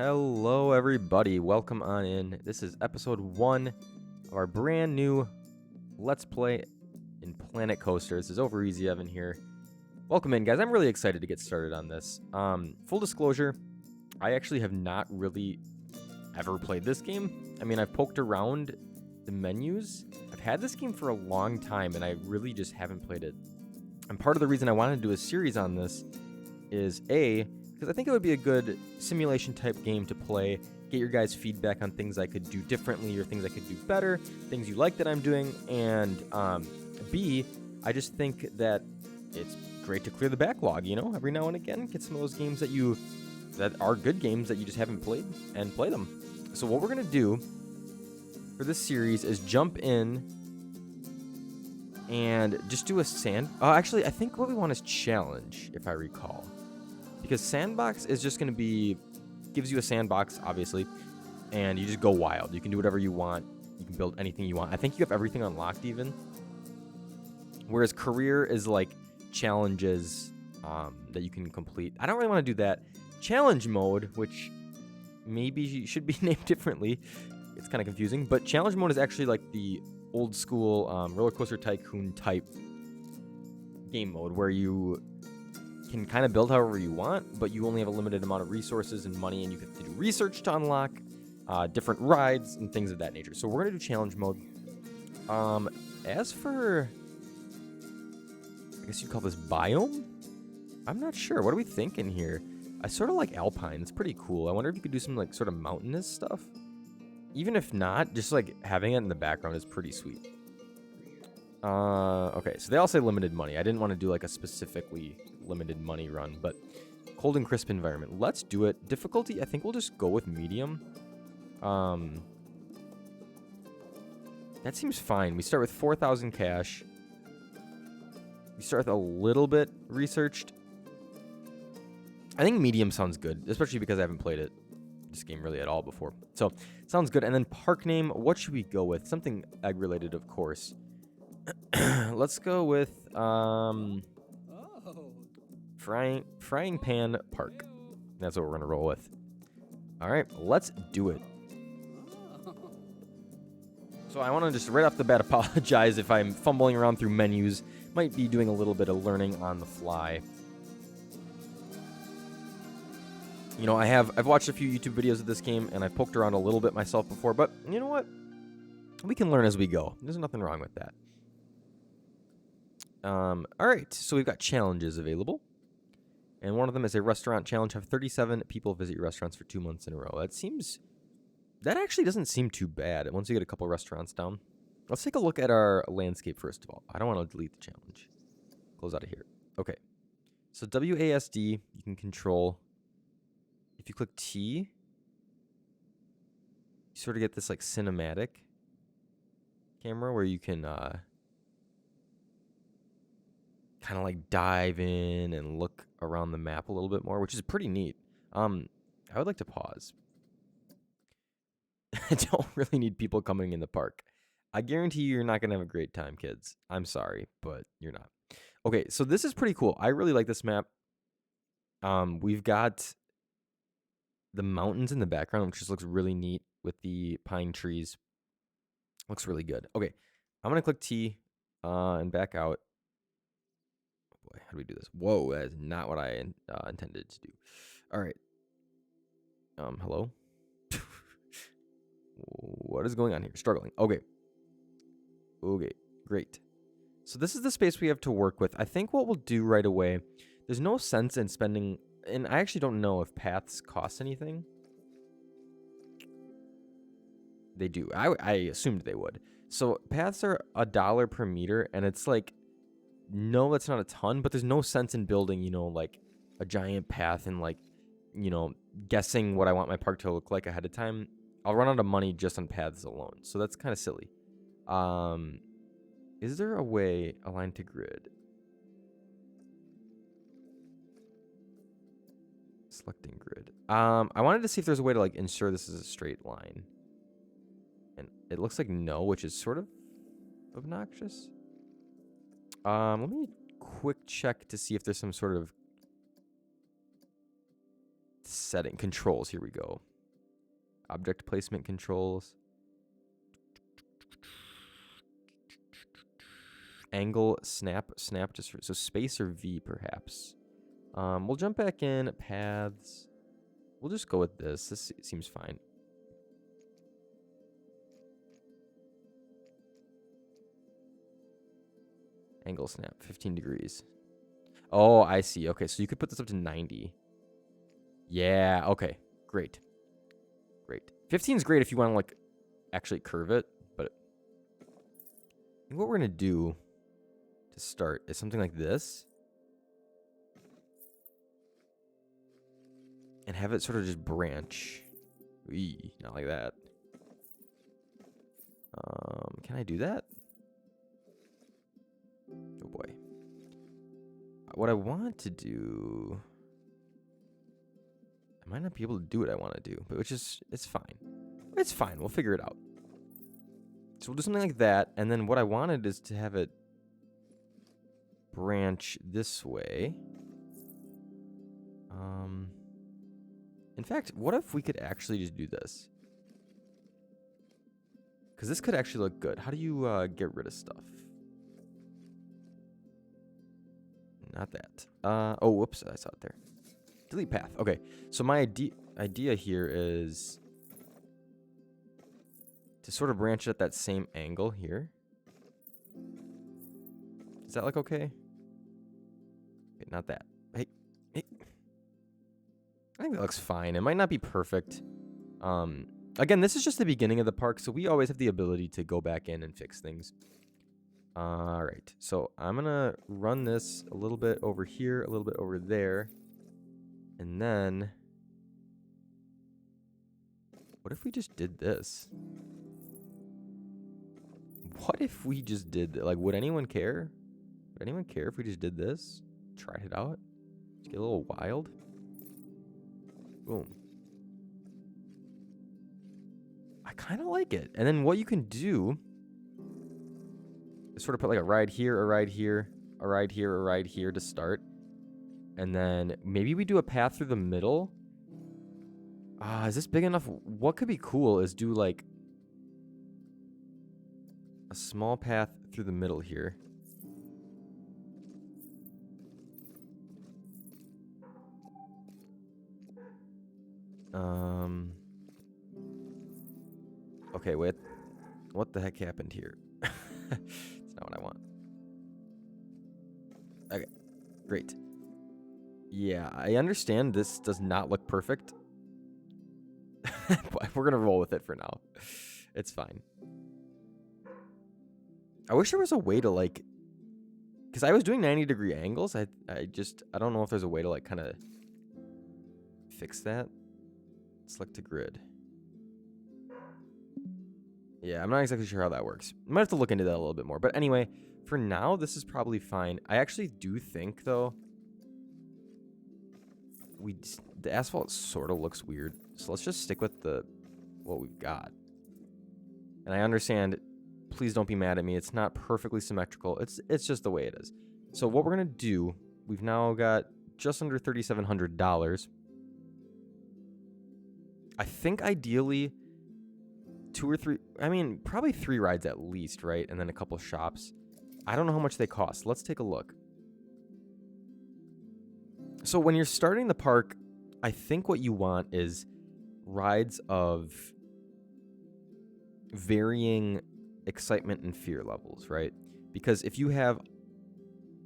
Hello, everybody. Welcome on in. This is episode 1 of our brand new Let's Play in Planet Coaster. This is Over Easy Evan here. Welcome in, guys. I'm really excited to get started on this. Full disclosure, I actually have not really ever played this game. I mean, I've poked around the menus. I've had this game for a long time, and I really just haven't played it. And part of the reason I wanted to do a series on this is because I think it would be a good simulation type game to play, get your guys' feedback on things I could do differently or things I could do better, things you like that I'm doing, and B, I just think that it's great to clear the backlog, you know, every now and again, get some of those games that are good games that you just haven't played and play them. So what we're going to do for this series is jump in and just do a actually, I think what we want is challenge, if I recall. Because sandbox is just going to gives you a sandbox, obviously, and you just go wild. You can do whatever you want. You can build anything you want. I think you have everything unlocked even. Whereas career is like challenges that you can complete. I don't really want to do that. Challenge mode, which maybe should be named differently. It's kind of confusing. But challenge mode is actually like the old school roller coaster tycoon type game mode where you can kind of build however you want, but you only have a limited amount of resources and money, and you have to do research to unlock different rides and things of that nature. So we're going to do challenge mode. As for, I guess you'd call this biome? I'm not sure. What are we thinking here? I sort of like Alpine. It's pretty cool. I wonder if you could do some like sort of mountainous stuff. Even if not, just like having it in the background is pretty sweet. Okay, so they all say limited money. I didn't want to do like a specifically limited money run, but cold and crisp environment. Let's do it. Difficulty, I think we'll just go with medium. That seems fine. We start with 4,000 cash. We start with a little bit researched. I think medium sounds good, especially because I haven't played this game really at all before. So, sounds good. And then park name, what should we go with? Something egg related, of course. Let's go with frying pan park. That's what we're gonna roll with. All right, let's do it. So I want to just right off the bat apologize if I'm fumbling around through menus. Might be doing a little bit of learning on the fly. You know, I've watched a few YouTube videos of this game and I poked around a little bit myself before, but you know what? We can learn as we go. There's nothing wrong with that. All right, so we've got challenges available. And one of them is a restaurant challenge. Have 37 people visit your restaurants for 2 months in a row. That actually doesn't seem too bad once you get a couple restaurants down. Let's take a look at our landscape first of all. I don't want to delete the challenge. Close out of here. Okay. So WASD, you can control. If you click T, you sort of get this like cinematic camera where you can kind of like dive in and look around the map a little bit more, which is pretty neat. I would like to pause. I don't really need people coming in the park. I guarantee you're not going to have a great time, kids. I'm sorry, but you're not. Okay, so this is pretty cool. I really like this map. We've got the mountains in the background, which just looks really neat with the pine trees. Looks really good. Okay, I'm going to click T and back out. Boy, how do we do this? Whoa, that is not what I intended to do. All right. Hello? What is going on here? Struggling. Okay. Okay, great. So this is the space we have to work with. I think what we'll do right away, there's no sense in spending, and I actually don't know if paths cost anything. They do. I assumed they would. So paths are $1 per meter, and it's like, no, that's not a ton, but there's no sense in building, you know, like a giant path and like, you know, guessing what I want my park to look like ahead of time. I'll run out of money just on paths alone. So that's kind of silly. Is there a way aligned to grid? Selecting grid. I wanted to see if there's a way to like ensure this is a straight line. And it looks like no, which is sort of obnoxious. Let me quick check to see if there's some sort of setting controls. Here we go. Object placement controls. Angle, snap, just so space or V perhaps. We'll jump back in paths. We'll just go with this. This seems fine. Angle snap, 15 degrees. Oh, I see. Okay, so you could put this up to 90. Yeah, okay. Great. Great. 15 is great if you want to, like, actually curve it, but I think what we're going to do to start is something like this. And have it sort of just branch. Eee, not like that. Can I do that? Oh boy. What I want to do, I might not be able to do what I want to do, but it's fine. It's fine. We'll figure it out. So we'll do something like that, and then what I wanted is to have it branch this way. In fact, what if we could actually just do this? Because this could actually look good. How do you get rid of stuff? Not that. Oh, whoops. I saw it there. Delete path. Okay. So my idea here is to sort of branch it at that same angle here. Does that look okay? Okay, not that. Hey. I think that looks fine. It might not be perfect. Again, this is just the beginning of the park, so we always have the ability to go back in and fix things. All right, so I'm gonna run this a little bit over here, a little bit over there, and then what if we just did this? What if we just did like? Would anyone care? Would anyone care if we just did this? Tried it out? Just get a little wild. Boom. I kind of like it. And then what you can do is sort of put like a ride here, a ride here, a ride here, a ride here to start. And then maybe we do a path through the middle. Is this big enough? What could be cool is do like a small path through the middle here. Okay, wait. What the heck happened here? It's not what I want. Okay, great. Yeah, I understand this does not look perfect. But we're going to roll with it for now. It's fine. I wish there was a way to like... Because I was doing 90-degree angles. I don't know if there's a way to like kind of fix that. Select to grid. Yeah, I'm not exactly sure how that works. I might have to look into that a little bit more. But anyway, for now, this is probably fine. I actually do think, though, the asphalt sort of looks weird. So let's just stick with what we've got. And I understand, please don't be mad at me. It's not perfectly symmetrical. It's just the way it is. So what we're going to do, we've now got just under $3,700. I think ideally... 2 or 3, I mean, probably 3 rides at least, right? And then a couple shops. I don't know how much they cost. Let's take a look. So when you're starting the park, I think what you want is rides of varying excitement and fear levels, right? Because if you have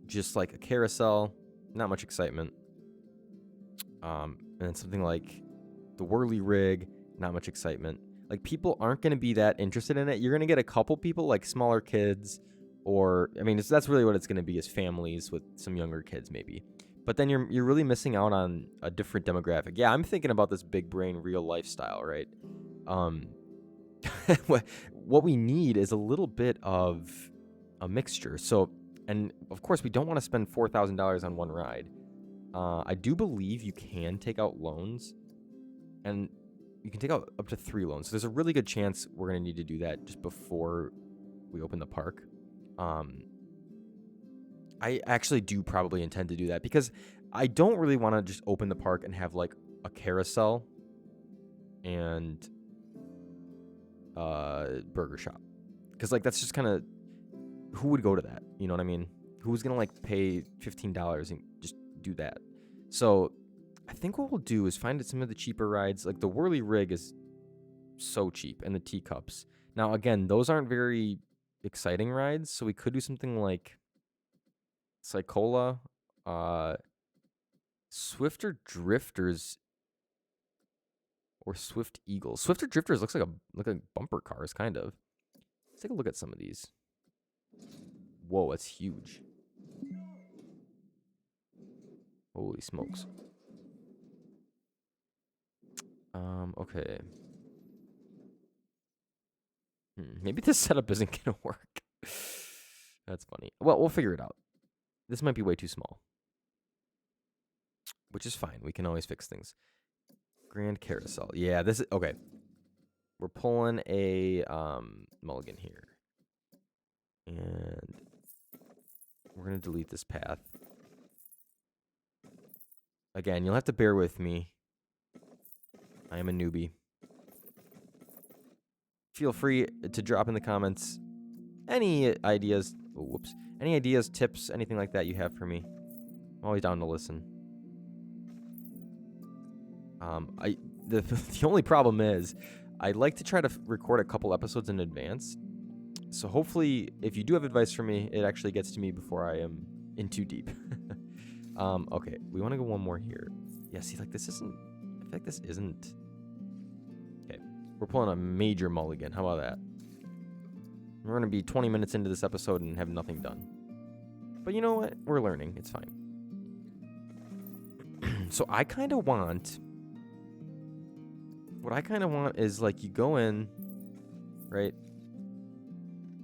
just like a carousel, not much excitement, and then something like the whirly rig, not much excitement. Like, people aren't going to be that interested in it. You're going to get a couple people, like smaller kids, or, I mean, that's really what it's going to be, is families with some younger kids, maybe. But then you're really missing out on a different demographic. Yeah, I'm thinking about this big brain real lifestyle, right? What we need is a little bit of a mixture. So, and of course, we don't want to spend $4,000 on one ride. I do believe you can take out loans, and you can take out up to 3 loans. So there's a really good chance we're going to need to do that just before we open the park. I actually do probably intend to do that because I don't really want to just open the park and have like a carousel, and burger shop. Because, like, that's just kind of, who would go to that? You know what I mean? Who's going to, like, pay $15 and just do that? So I think what we'll do is find some of the cheaper rides. Like, the Whirly Rig is so cheap, and the teacups. Now, again, those aren't very exciting rides, so we could do something like Cycola, Swifter Drifters, or Swift Eagles. Swifter Drifters looks like bumper cars, kind of. Let's take a look at some of these. Whoa, that's huge. Holy smokes. Okay. Maybe this setup isn't gonna work. That's funny. Well, we'll figure it out. This might be way too small. Which is fine. We can always fix things. Grand Carousel. Yeah, this is okay. We're pulling a mulligan here. And we're gonna delete this path. Again, you'll have to bear with me. I am a newbie. Feel free to drop in the comments any ideas. Oh, whoops. Any ideas, tips, anything like that you have for me. I'm always down to listen. The only problem is I'd like to try to record a couple episodes in advance. So hopefully, if you do have advice for me, it actually gets to me before I am in too deep. Okay, we want to go one more here. Yeah, see, like this isn't. I feel like this isn't. Okay, we're pulling a major mulligan. How about that? We're gonna be 20 minutes into this episode and have nothing done. But you know what? We're learning. It's fine. So I kind of want. What I kind of want is like you go in, right?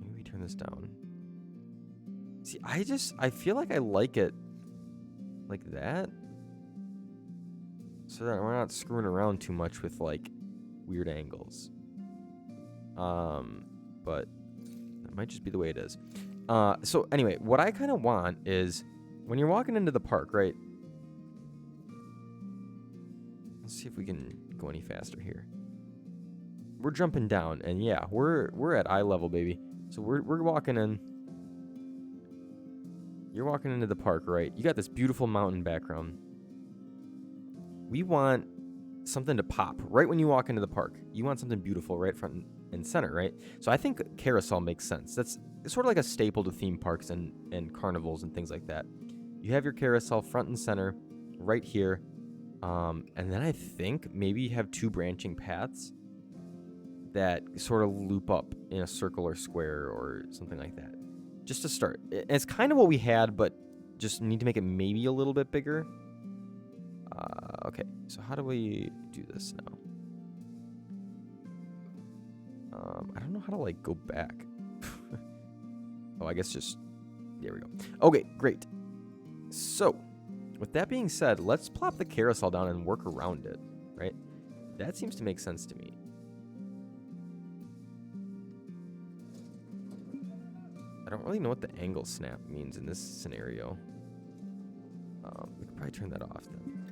Maybe we turn this down. See, I feel like I like it like that. So that we're not screwing around too much with like weird angles. But that might just be the way it is. So anyway, what I kind of want is when you're walking into the park, right? Let's see if we can go any faster here. We're jumping down, and yeah, we're at eye level, baby. So we're walking in. You're walking into the park, right? You got this beautiful mountain background. We want something to pop right when you walk into the park. You want something beautiful right front and center, right? So I think carousel makes sense. That's sort of like a staple to theme parks and carnivals and things like that. You have your carousel front and center right here. And then I think maybe you have two branching paths that sort of loop up in a circle or square or something like that. Just to start. It's kind of what we had, but just need to make it maybe a little bit bigger. Okay, so how do we do this now? I don't know how to, like, go back. Oh, I guess just... There we go. Okay, great. So, with that being said, let's plop the carousel down and work around it, right? That seems to make sense to me. I don't really know what the angle snap means in this scenario. We could probably turn that off then.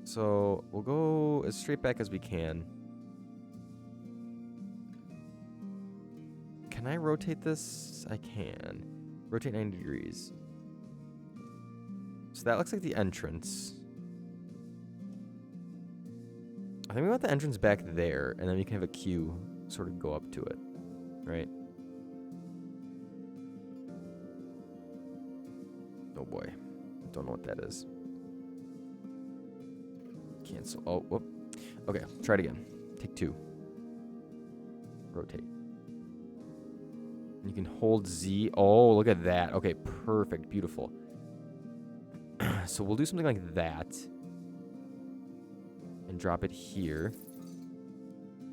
So we'll go as straight back as we can. Can I rotate this? I can. Rotate 90 degrees. So that looks like the entrance. I think we want the entrance back there, and then we can have a queue sort of go up to it, right? Oh boy. Don't know what that is. Cancel. Oh, whoop. Okay, try it again. Take two. Rotate. You can hold Z. Oh, look at that. Okay, perfect. Beautiful. So we'll do something like that. And drop it here.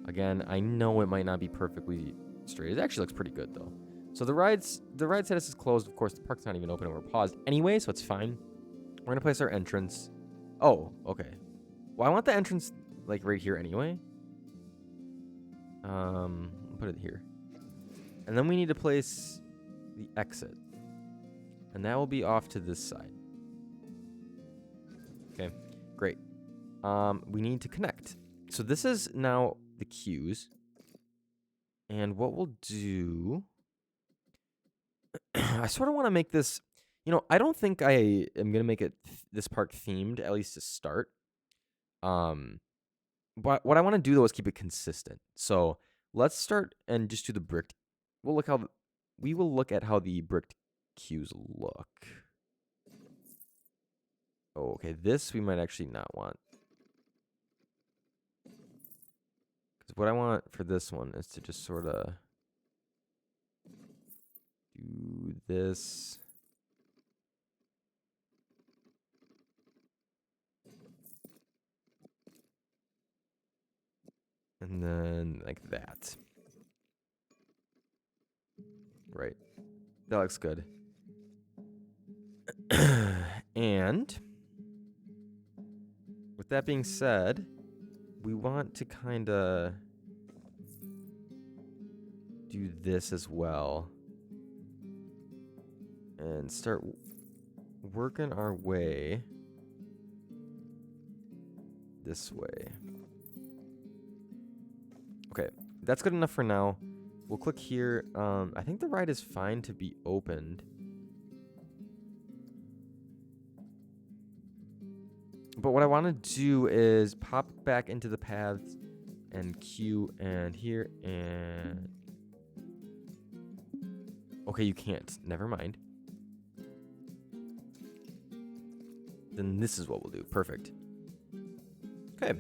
Again, I know it might not be perfectly straight. It actually looks pretty good, though. So the ride status is closed. Of course, the park's not even open and we're paused anyway, so it's fine. We're going to place our entrance. Oh, okay. Well, I want the entrance, like, right here anyway. Put it here. And then we need to place the exit. And that will be off to this side. Okay, great. we need to connect. So this is now the cues. And what we'll do, I sort of want to make this, I don't think I am going to make it this park themed, at least to start. But what I want to do though is keep it consistent. So let's start and just do the bricked. We will look at how the bricked cues look. Oh, okay. This we might actually not want. Because what I want for this one is to just sort of do this. And then like that. Right. That looks good. And with that being said, we want to kind of do this as well. And start working our way this way. Okay, that's good enough for now. We'll click here. I think the ride is fine to be opened. But what I want to do is pop back into the paths and queue and here and... Okay, you can't. Never mind. Then this is what we'll do. Perfect. Okay.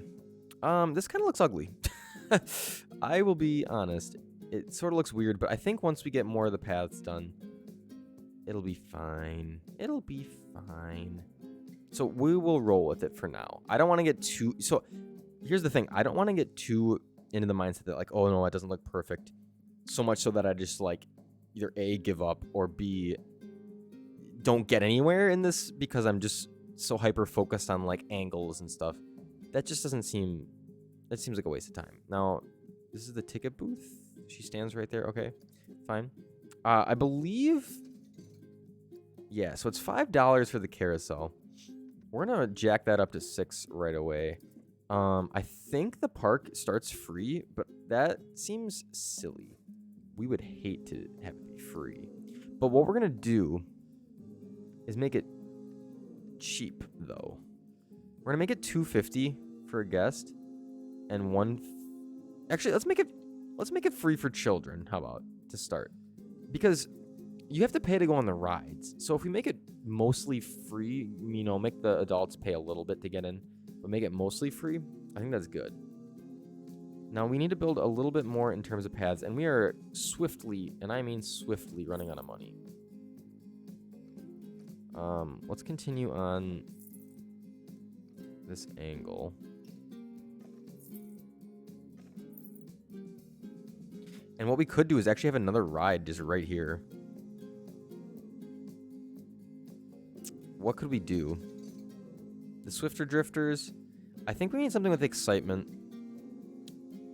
This kind of looks ugly. I will be honest. It sort of looks weird, but I think once we get more of the paths done, it'll be fine. It'll be fine. So we will roll with it for now. I don't want to get too... So here's the thing. I don't want to get too into the mindset that like, oh no, it doesn't look perfect. So much so that I just like either A, give up, or B, don't get anywhere in this because I'm just so hyper focused on like angles and stuff. That just doesn't seem... That seems like a waste of time. Now, this is the ticket booth. She stands right there. Okay, fine. I believe... Yeah, so it's $5 for the carousel. We're going to jack that up to $6 right away. I think the park starts free, but that seems silly. We would hate to have it be free. But what we're going to do is make it cheap, though. We're going to make it $2.50 for a guest and actually, let's make it free for children. How about to start? Because you have to pay to go on the rides. So if we make it mostly free, make the adults pay a little bit to get in, but make it mostly free, I think that's good. Now we need to build a little bit more in terms of paths, and we are swiftly, and I mean swiftly, running out of money. Let's continue on this angle. And what we could do is actually have another ride just right here. What could we do? The Swifter Drifters. I think we need something with excitement.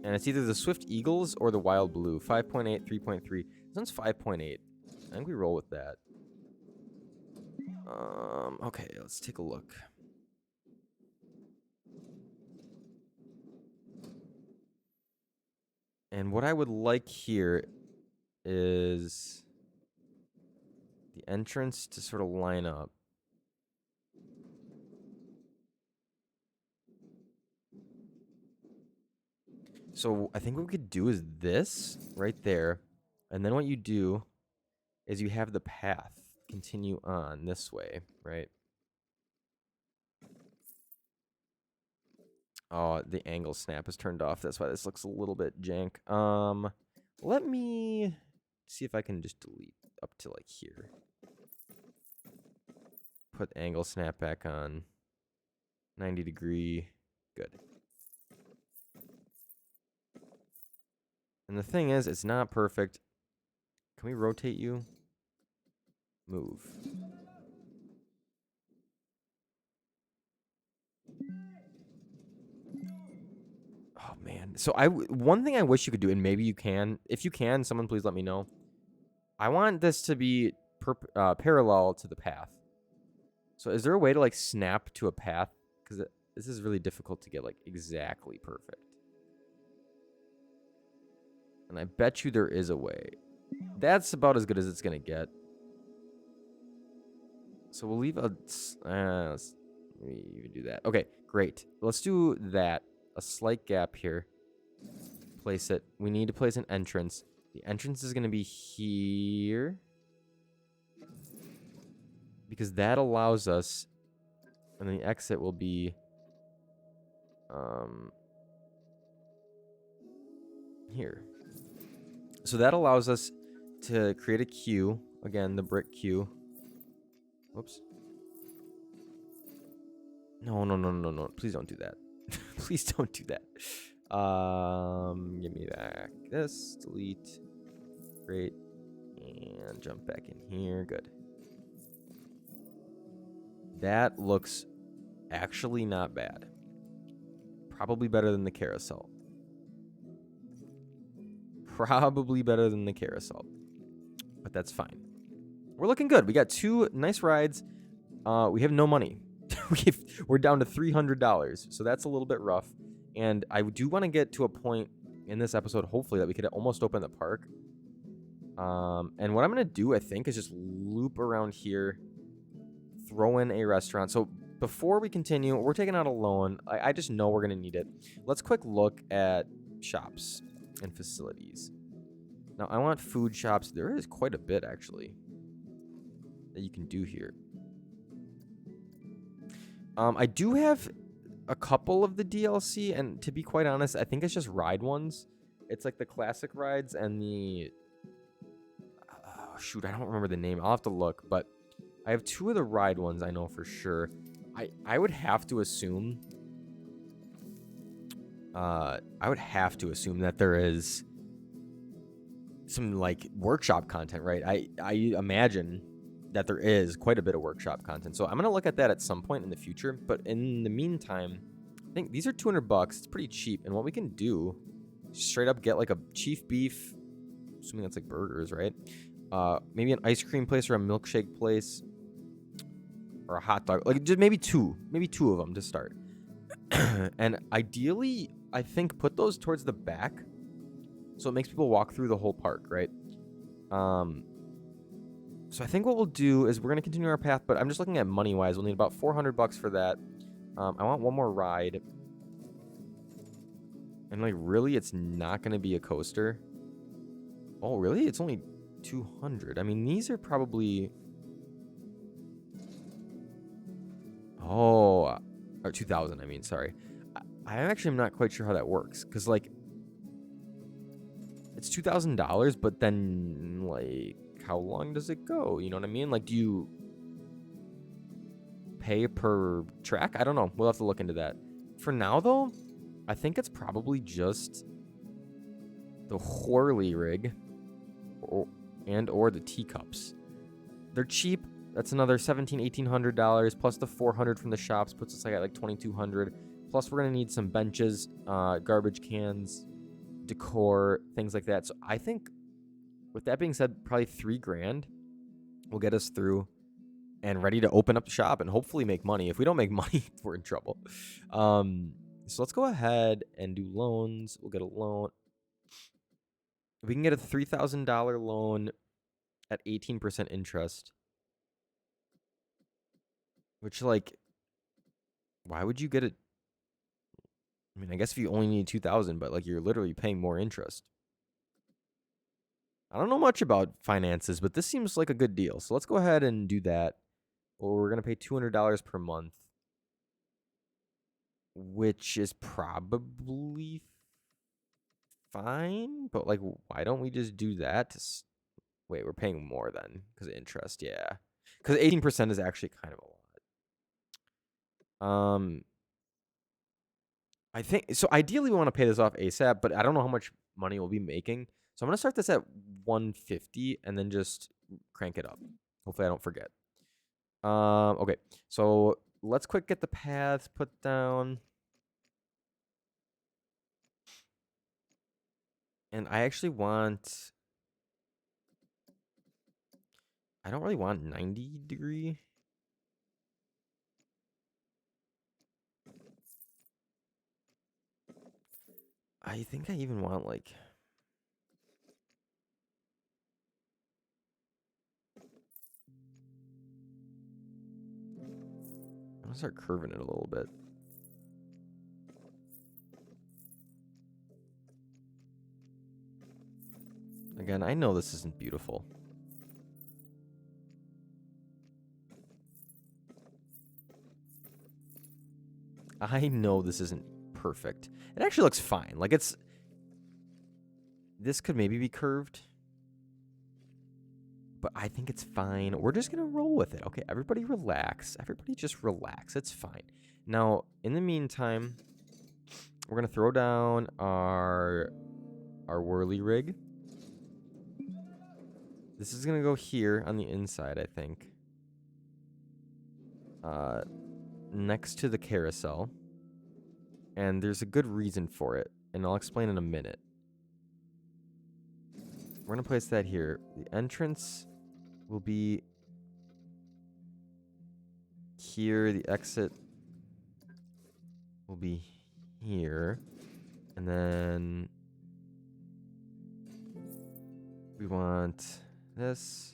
And it's either the Swift Eagles or the Wild Blue. 5.8, 3.3. This one's 5.8. I think we roll with that. Okay, let's take a look. And what I would like here is the entrance to sort of line up. So I think what we could do is this right there. And then what you do is you have the path continue on this way, right? Oh, the angle snap is turned off. That's why this looks a little bit jank. Let me see if I can just delete up to like here. Put angle snap back on. 90 degree. Good. And the thing is, it's not perfect. Can we rotate you? Move. Oh, man. So one thing I wish you could do, and maybe you can. If you can, someone please let me know. I want this to be parallel to the path. So is there a way to like snap to a path? Because This is really difficult to get like exactly perfect. And I bet you there is a way. That's about as good as it's gonna get. So we'll leave a. Let's even do that. Okay, great. Let's do that. A slight gap here. Place it. We need to place an entrance. The entrance is gonna be here because that allows us, and the exit will be here. So that allows us to create a queue. Again, the brick queue. Whoops. No. Please don't do that. Please don't do that. Give me back this. Delete. Great. And jump back in here. Good. That looks actually not bad. Probably better than the carousel. Probably better than the carousel. But that's fine. We're looking good. We got 2 nice rides. We have no money. We're down to $300. So that's a little bit rough. And I do want to get to a point in this episode, hopefully, that we could almost open the park. And what I'm going to do, I think, is just loop around here, throw in a restaurant. So before we continue, we're taking out a loan. I just know we're going to need it. Let's quick look at shops and facilities. Now, I want food shops. There is quite a bit, actually, that you can do here. I do have a couple of the DLC, and to be quite honest, I think it's just ride ones. It's like the classic rides and the... shoot, I don't remember the name. I'll have to look, but I have 2 of the ride ones I know for sure. I would have to assume... that there is some, like, workshop content, right? I imagine that there is quite a bit of workshop content. So I'm going to look at that at some point in the future. But in the meantime, I think these are $200. It's pretty cheap. And what we can do, straight up get like a chief beef, assuming that's like burgers, right? Maybe an ice cream place or a milkshake place or a hot dog. Like just maybe 2 of them to start. And ideally, I think put those towards the back so it makes people walk through the whole park, right? So I think what we'll do is we're going to continue our path, but I'm just looking at money-wise. We'll need about $400 for that. I want one more ride. And, like, really, it's not going to be a coaster. Oh, really? It's only 200. I mean, these are probably... Oh, or 2,000, I mean, sorry. I actually am not quite sure how that works. Because, like, it's $2,000, but then, like... how long does it go? You know what I mean? Like, do you pay per track? I don't know. We'll have to look into that. For now, though, I think it's probably just the Whirly rig or the teacups. They're cheap. That's another $1,700-$1,800 plus the $400 from the shops puts us like at like $2,200. Plus, we're gonna need some benches, garbage cans, decor, things like that. So I think, with that being said, probably $3,000 will get us through and ready to open up the shop and hopefully make money. If we don't make money, we're in trouble. So let's go ahead and do loans. We'll get a loan. We can get a $3,000 loan at 18% interest. Which, like, why would you get it? I mean, I guess if you only need 2,000, but like you're literally paying more interest. I don't know much about finances, but this seems like a good deal. So let's go ahead and do that. Or we're going to pay $200 per month, which is probably fine. But, like, why don't we just do that? Wait, we're paying more then because of interest. Yeah. Because 18% is actually kind of a lot. I think, so ideally we want to pay this off ASAP, but I don't know how much money we'll be making. So I'm going to start this at 150 and then just crank it up. Hopefully I don't forget. Okay, so let's quick get the paths put down. And I actually want... I don't really want 90 degree. I think I even want like... I'm gonna start curving it a little bit. Again, I know this isn't beautiful. I know this isn't perfect. It actually looks fine. Like it's... This could maybe be curved. But I think it's fine. We're just going to roll with it. Okay, everybody relax. Everybody just relax. It's fine. Now, in the meantime, we're going to throw down our whirly rig. This is going to go here on the inside, I think. Next to the carousel. And there's a good reason for it. And I'll explain in a minute. We're going to place that here. The entrance will be here. The exit will be here. And then we want this.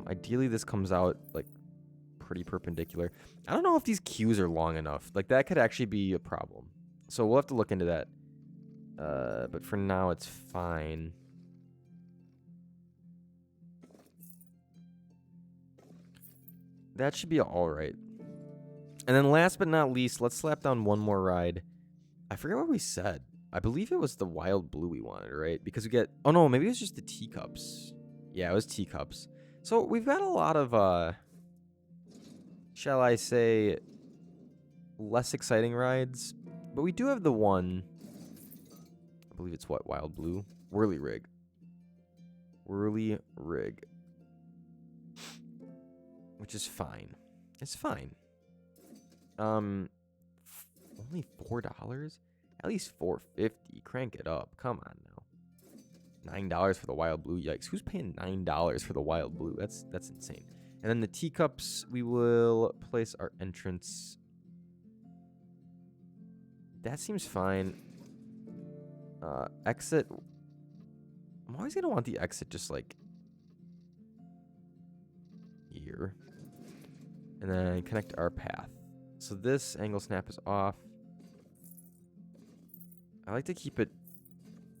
Ideally, this comes out like pretty perpendicular. I don't know if these queues are long enough. Like that could actually be a problem. So we'll have to look into that. But for now, it's fine. That should be all right. And then last but not least, let's slap down one more ride. I forget what we said. I believe it was the wild blue we wanted, right? Because we get... Oh, no, maybe it was just the teacups. Yeah, it was teacups. So we've got a lot of, shall I say, less exciting rides. But we do have the one... I believe it's what? Wild blue? Whirly rig. Whirly rig. Which is fine. It's fine. Only $4? At least $4.50. Crank it up. Come on now. $9 for the wild blue. Yikes. Who's paying $9 for the wild blue? That's insane. And then the teacups, we will place our entrance. That seems fine. Exit. I'm always gonna want the exit just like here. And then connect our path. So this angle snap is off. I like to keep it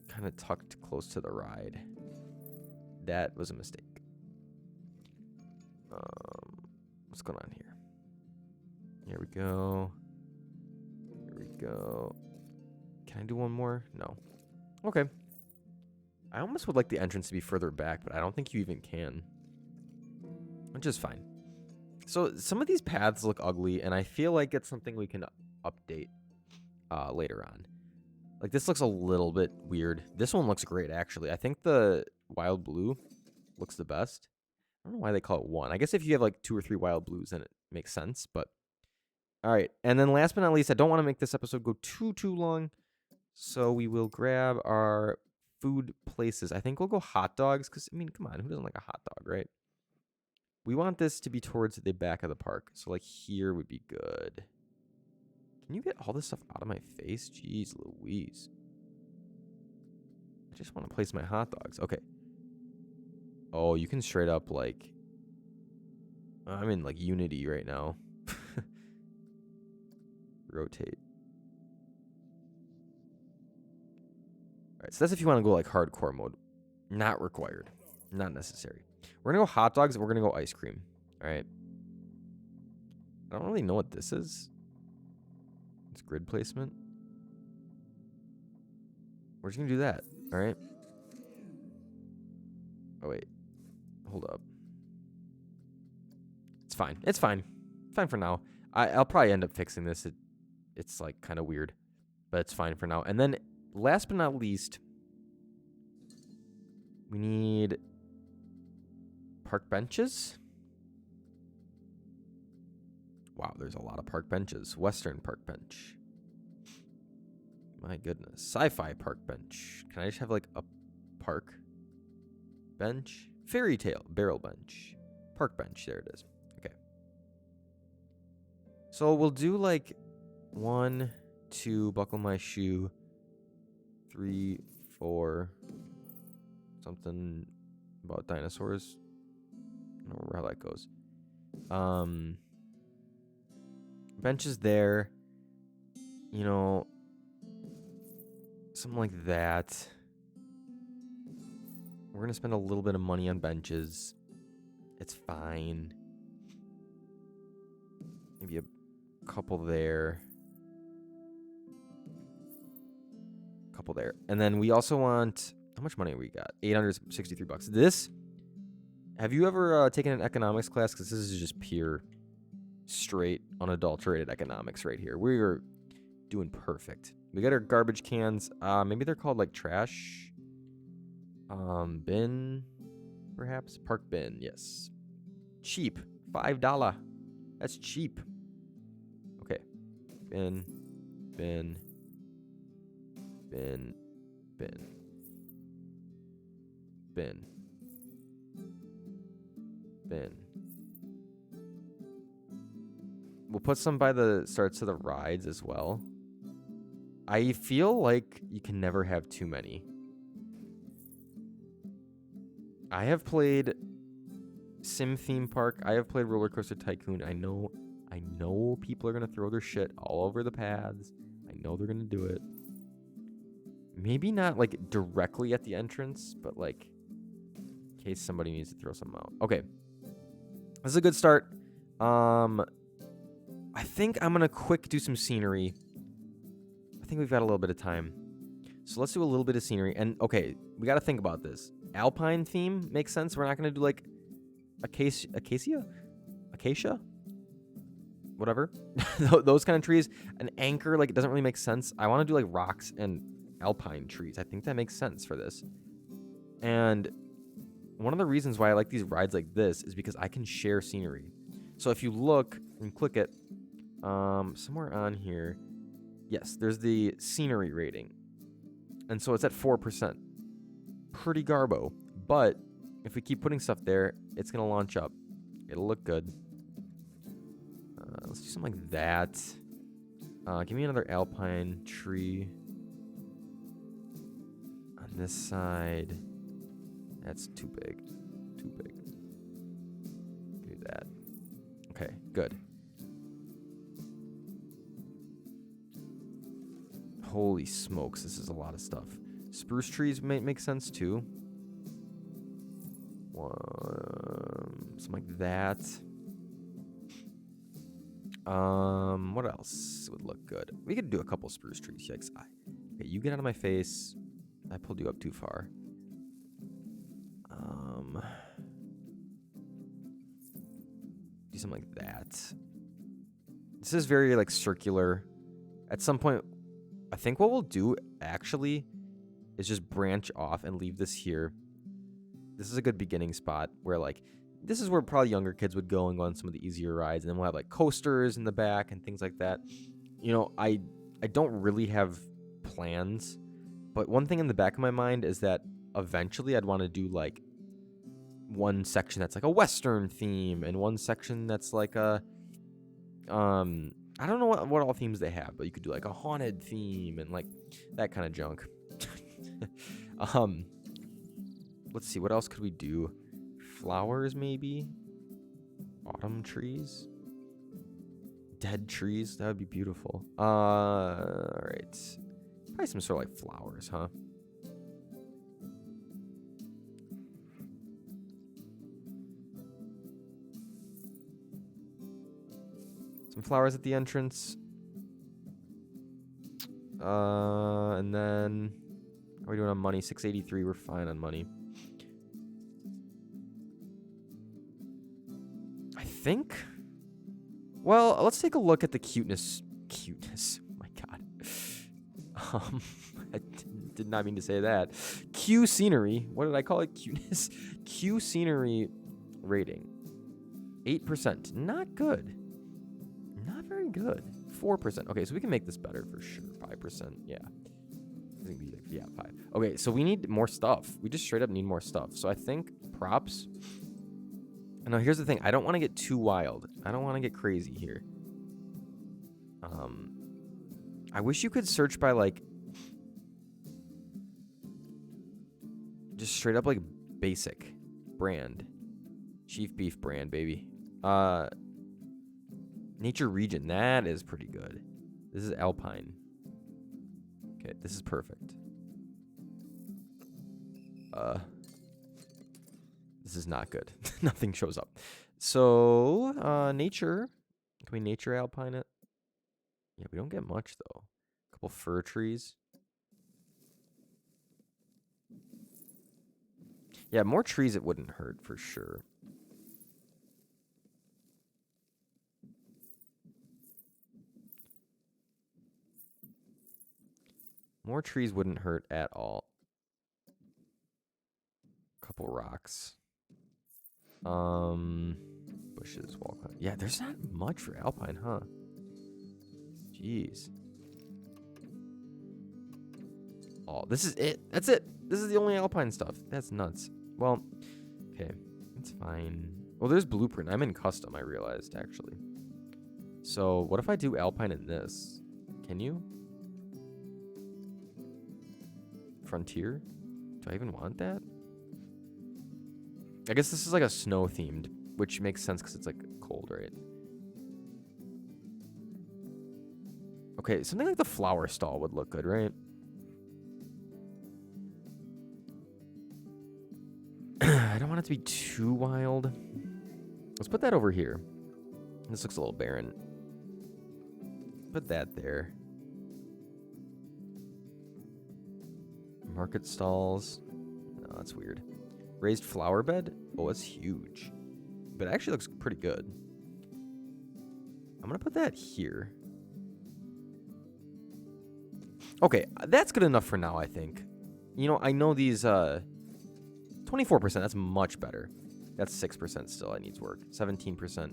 kind of tucked close to the ride. That was a mistake. What's going on here? Here we go. Here we go. Can I do one more? No. Okay. I almost would like the entrance to be further back, but I don't think you even can. Which is fine. So some of these paths look ugly, and I feel like it's something we can update later on. Like, this looks a little bit weird. This one looks great, actually. I think the wild blue looks the best. I don't know why they call it one. I guess if you have, like, 2 or 3 wild blues, then it makes sense, but... All right, and then last but not least, I don't want to make this episode go too long, so we will grab our food places. I think we'll go hot dogs, because, I mean, come on, who doesn't like a hot dog, right? We want this to be towards the back of the park, so, like, here would be good. Can you get all this stuff out of my face? Jeez Louise. I just want to place my hot dogs. Okay. Oh, you can straight up, like... I'm in, like, Unity right now. Rotate. Alright, so that's if you want to go, like, hardcore mode. Not required. Not necessary. We're going to go hot dogs, and we're going to go ice cream. Alright. I don't really know what this is. It's grid placement. We're just going to do that. Alright. Oh, wait. Hold up. It's fine. It's fine. Fine for now. I'll probably end up fixing this. It's like kind of weird. But it's fine for now. And then last but not least, we need park benches. Wow, there's a lot of park benches. Western park bench. My goodness. Sci-fi park bench. Can I just have like a park bench? Fairy tale barrel bench. Park bench. There it is. Okay. So we'll do like 1, 2, buckle my shoe, 3, 4, something about dinosaurs. I don't remember how that goes. Bench is there. You know, something like that. We're going to spend a little bit of money on benches. It's fine. Maybe a couple there. Couple there. And then we also want... How much money we got? $863. This... Have you ever taken an economics class? Because this is just pure, straight, unadulterated economics right here. We're doing perfect. We got our garbage cans. Maybe they're called like trash... bin, perhaps? Park bin, yes. Cheap. $5. That's cheap. Okay. Bin. We'll put some by the starts of the rides as well. I feel like you can never have too many. I have played Sim Theme Park. I have played Roller Coaster Tycoon. I know people are going to throw their shit all over the paths. I know they're going to do it. Maybe not like directly at the entrance, but like in case somebody needs to throw something out. Okay. This is a good start. I think I'm going to quick do some scenery. I think we've got a little bit of time. So let's do a little bit of scenery. And okay, we got to think about this. Alpine theme makes sense. We're not going to do like acacia, whatever. Those kind of trees. An anchor, like it doesn't really make sense. I want to do like rocks and alpine trees. I think that makes sense for this. And one of the reasons why I like these rides like this is because I can share scenery. So if you look and click it, somewhere on here, yes, there's the scenery rating. And so it's at 4%. Pretty garbo. But if we keep putting stuff there, it's going to launch up. It'll look good. Let's do something like that. Give me another alpine tree. On this side. That's too big. Too big. Do that. Okay, good. Holy smokes, this is a lot of stuff. Spruce trees may make sense too. Something like that. What else would look good? We could do a couple spruce trees. Yikes. Okay, you get out of my face. I pulled you up too far. Do something like that. This is very like circular. At some point, I think what we'll do actually is just branch off and leave this here. This is a good beginning spot where like this is where probably younger kids would go and go on some of the easier rides, and then we'll have like coasters in the back and things like that. You know, I don't really have plans, but one thing in the back of my mind is that eventually I'd want to do like one section that's like a Western theme and one section that's like a I don't know what all themes they have, but you could do like a haunted theme and like that kind of junk. Let's see, what else could we do? Flowers, maybe? Autumn trees? Dead trees? That would be beautiful. Alright. Probably some sort of like flowers, huh? Some flowers at the entrance. And then... How are we doing on money? 683. We're fine on money. I think... Well, let's take a look at the cuteness. Cuteness. Oh my god. I did not mean to say that. Q scenery. What did I call it? Cuteness. Q scenery rating. 8%. Not good. Not very good. 4%. Okay, so we can make this better for sure. 5%. Yeah. I think yeah, 5. Okay, so we need more stuff. We just straight up need more stuff. So I think props. And now here's the thing. I don't want to get too wild. I don't want to get crazy here. I wish you could search by like just straight up like basic brand. Chief beef brand, baby. Nature region, that is pretty good. This is alpine. Okay, this is perfect. This is not good. Nothing shows up. So, nature. Can we nature alpine it? Yeah, we don't get much though. A couple fir trees. Yeah, more trees it wouldn't hurt for sure. More trees wouldn't hurt at all. Couple rocks. Bushes, wall. Yeah, there's not much for alpine, huh? Jeez. Oh, this is it. That's it. This is the only alpine stuff. That's nuts. Well, okay. It's fine. Well, there's blueprint. I'm in custom, I realized, actually. So, what if I do alpine in this? Can you? Frontier? Do I even want that? I guess this is like a snow themed, which makes sense because it's like cold, right? Okay, something like the flower stall would look good, right? I don't want it to be too wild. Let's put that over here. This looks a little barren. Put that there. Market stalls. No, that's weird. Raised flower bed? Oh, it's huge. But it actually looks pretty good. I'm going to put that here. Okay, that's good enough for now, I think. You know, I know these... 24%, that's much better. That's 6% still. That needs work. 17%,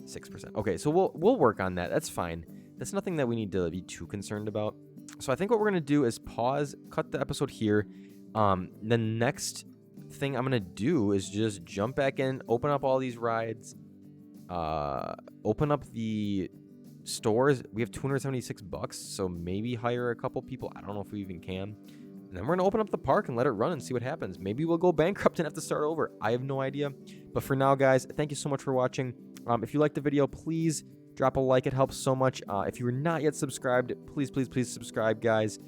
6%. Okay, so we'll work on that. That's fine. That's nothing that we need to be too concerned about. So I think what we're going to do is pause, cut the episode here. The next thing I'm going to do is just jump back in, open up all these rides, open up the stores. We have $276, so maybe hire a couple people. I don't know if we even can. And then we're going to open up the park and let it run and see what happens. Maybe we'll go bankrupt and have to start over. I have no idea. But for now, guys, thank you so much for watching. If you liked the video, please drop a like. It helps so much. If you are not yet subscribed, please, please, please subscribe, guys.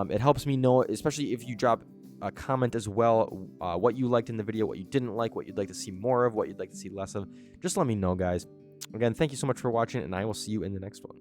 It helps me know, especially if you drop a comment as well, what you liked in the video, what you didn't like, what you'd like to see more of, what you'd like to see less of. Just let me know, guys. Again, thank you so much for watching, and I will see you in the next one.